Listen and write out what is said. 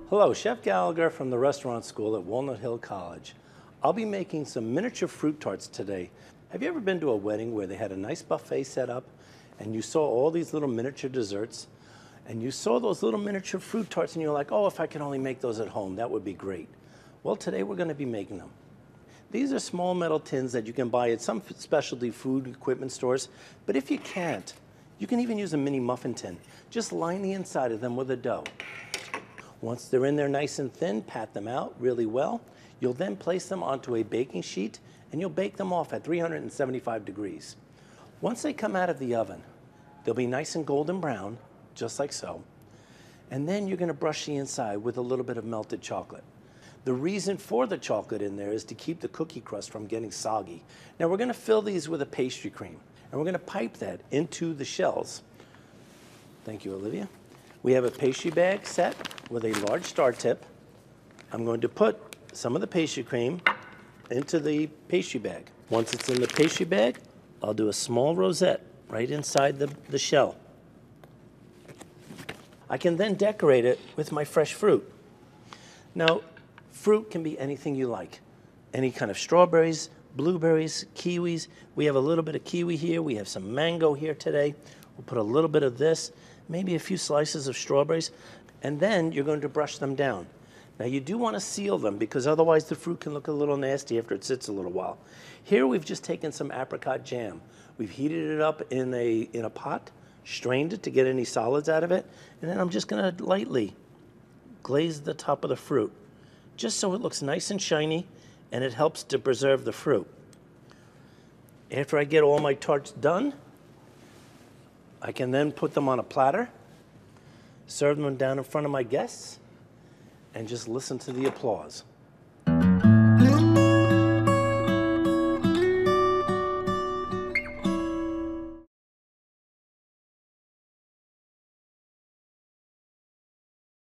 Hello, Chef Gallagher from the restaurant school at Walnut Hill College. I'll be making some miniature fruit tarts today. Have you ever been to a wedding where they had a nice buffet set up and you saw all these little miniature desserts and you saw those little miniature fruit tarts and you're like, oh, if I could only make those at home, that would be great. Well, today we're going to be making them. These are small metal tins that you can buy at some specialty food equipment stores, but if you can't, you can even use a mini muffin tin. Just line the inside of them with a dough. Once they're in there nice and thin, pat them out really well. You'll then place them onto a baking sheet and you'll bake them off at 375 degrees. Once they come out of the oven, they'll be nice and golden brown, just like so. And then you're gonna brush the inside with a little bit of melted chocolate. The reason for the chocolate in there is to keep the cookie crust from getting soggy. Now we're gonna fill these with a pastry cream and we're gonna pipe that into the shells. Thank you, Olivia. We have a pastry bag set with a large star tip. I'm going to put some of the pastry cream into the pastry bag. Once it's in the pastry bag, I'll do a small rosette right inside the shell. I can then decorate it with my fresh fruit. Now, fruit can be anything you like. Any kind of strawberries, blueberries, kiwis. We have a little bit of kiwi here. We have some mango here today. We'll put a little bit of this, maybe a few slices of strawberries, and then you're going to brush them down. Now you do want to seal them because otherwise the fruit can look a little nasty after it sits a little while. Here we've just taken some apricot jam. We've heated it up in a pot, strained it to get any solids out of it, and then I'm just going to lightly glaze the top of the fruit, just so it looks nice and shiny and it helps to preserve the fruit. After I get all my tarts done, I can then put them on a platter, serve them down in front of my guests, and just listen to the applause.